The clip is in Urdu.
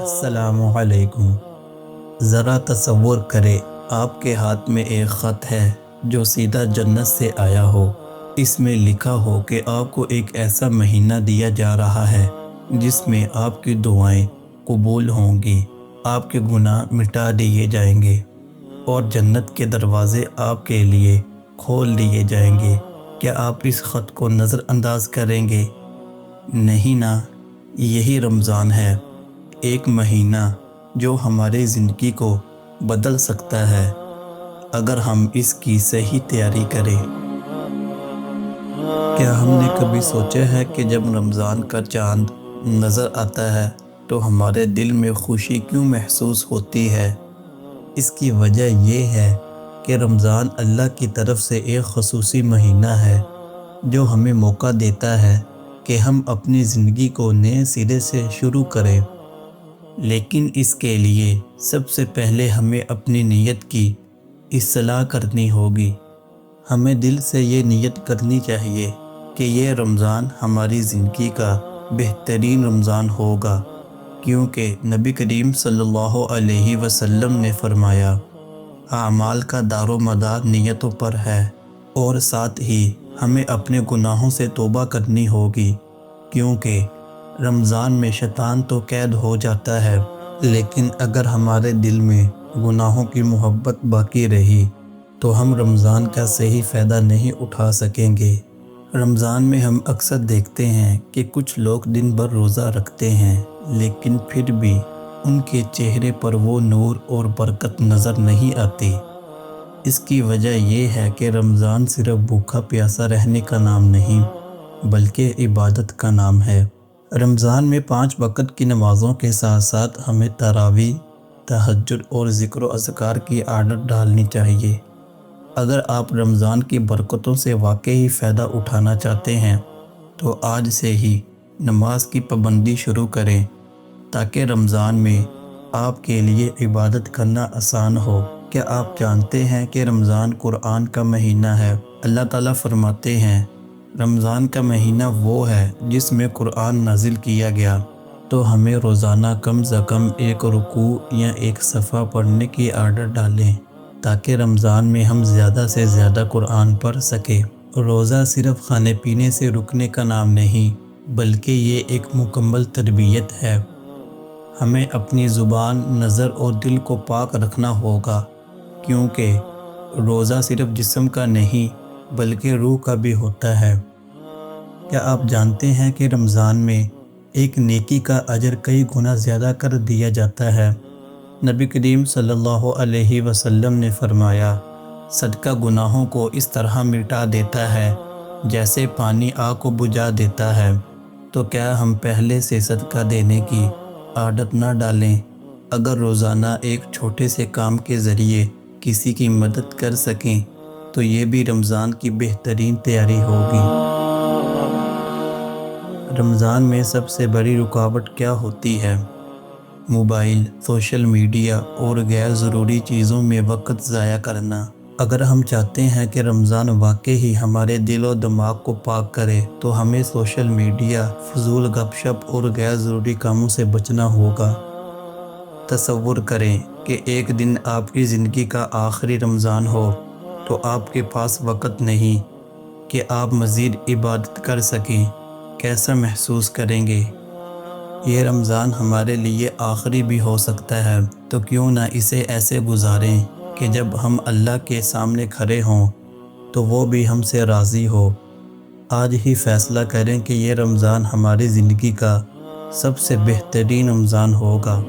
السلام علیکم۔ ذرا تصور کریں آپ کے ہاتھ میں ایک خط ہے جو سیدھا جنت سے آیا ہو۔ اس میں لکھا ہو کہ آپ کو ایک ایسا مہینہ دیا جا رہا ہے جس میں آپ کی دعائیں قبول ہوں گی، آپ کے گناہ مٹا دیے جائیں گے اور جنت کے دروازے آپ کے لیے کھول دیے جائیں گے۔ کیا آپ اس خط کو نظر انداز کریں گے؟ نہیں نا۔ یہی رمضان ہے، ایک مہینہ جو ہماری زندگی کو بدل سکتا ہے اگر ہم اس کی صحیح تیاری کریں۔ کیا ہم نے کبھی سوچا ہے کہ جب رمضان کا چاند نظر آتا ہے تو ہمارے دل میں خوشی کیوں محسوس ہوتی ہے؟ اس کی وجہ یہ ہے کہ رمضان اللہ کی طرف سے ایک خصوصی مہینہ ہے جو ہمیں موقع دیتا ہے کہ ہم اپنی زندگی کو نئے سرے سے شروع کریں۔ لیکن اس کے لیے سب سے پہلے ہمیں اپنی نیت کی اصلاح کرنی ہوگی۔ ہمیں دل سے یہ نیت کرنی چاہیے کہ یہ رمضان ہماری زندگی کا بہترین رمضان ہوگا، کیونکہ نبی کریم صلی اللہ علیہ وسلم نے فرمایا، اعمال کا دار و مدار نیتوں پر ہے۔ اور ساتھ ہی ہمیں اپنے گناہوں سے توبہ کرنی ہوگی، کیونکہ رمضان میں شیطان تو قید ہو جاتا ہے، لیکن اگر ہمارے دل میں گناہوں کی محبت باقی رہی تو ہم رمضان کا صحیح فائدہ نہیں اٹھا سکیں گے۔ رمضان میں ہم اکثر دیکھتے ہیں کہ کچھ لوگ دن بھر روزہ رکھتے ہیں لیکن پھر بھی ان کے چہرے پر وہ نور اور برکت نظر نہیں آتی۔ اس کی وجہ یہ ہے کہ رمضان صرف بھوکا پیاسا رہنے کا نام نہیں بلکہ عبادت کا نام ہے۔ رمضان میں 5 وقت کی نمازوں کے ساتھ ساتھ ہمیں تراویح، تہجد اور ذکر و اذکار کی عادت ڈالنی چاہیے۔ اگر آپ رمضان کی برکتوں سے واقعی فائدہ اٹھانا چاہتے ہیں تو آج سے ہی نماز کی پابندی شروع کریں تاکہ رمضان میں آپ کے لیے عبادت کرنا آسان ہو۔ کیا آپ جانتے ہیں کہ رمضان قرآن کا مہینہ ہے؟ اللہ تعالیٰ فرماتے ہیں، رمضان کا مہینہ وہ ہے جس میں قرآن نازل کیا گیا، تو ہمیں روزانہ کم از کم ایک رکوع یا ایک صفحہ پڑھنے کی عادت ڈالیں تاکہ رمضان میں ہم زیادہ سے زیادہ قرآن پڑھ سکیں۔ روزہ صرف کھانے پینے سے رکنے کا نام نہیں بلکہ یہ ایک مکمل تربیت ہے۔ ہمیں اپنی زبان، نظر اور دل کو پاک رکھنا ہوگا، کیونکہ روزہ صرف جسم کا نہیں بلکہ روح کا بھی ہوتا ہے۔ کیا آپ جانتے ہیں کہ رمضان میں ایک نیکی کا اجر کئی گنا زیادہ کر دیا جاتا ہے؟ نبی کریم صلی اللہ علیہ وسلم نے فرمایا، صدقہ گناہوں کو اس طرح مٹا دیتا ہے جیسے پانی آگ کو بجھا دیتا ہے۔ تو کیا ہم پہلے سے صدقہ دینے کی عادت نہ ڈالیں؟ اگر روزانہ ایک چھوٹے سے کام کے ذریعے کسی کی مدد کر سکیں تو یہ بھی رمضان کی بہترین تیاری ہوگی۔ رمضان میں سب سے بڑی رکاوٹ کیا ہوتی ہے؟ موبائل، سوشل میڈیا اور غیر ضروری چیزوں میں وقت ضائع کرنا۔ اگر ہم چاہتے ہیں کہ رمضان واقعی ہمارے دل و دماغ کو پاک کرے تو ہمیں سوشل میڈیا، فضول گپ شپ اور غیر ضروری کاموں سے بچنا ہوگا۔ تصور کریں کہ ایک دن آپ کی زندگی کا آخری رمضان ہو تو آپ کے پاس وقت نہیں کہ آپ مزید عبادت کر سکیں، کیسا محسوس کریں گے؟ یہ رمضان ہمارے لیے آخری بھی ہو سکتا ہے، تو کیوں نہ اسے ایسے گزاریں کہ جب ہم اللہ کے سامنے کھڑے ہوں تو وہ بھی ہم سے راضی ہو۔ آج ہی فیصلہ کریں کہ یہ رمضان ہماری زندگی کا سب سے بہترین رمضان ہوگا۔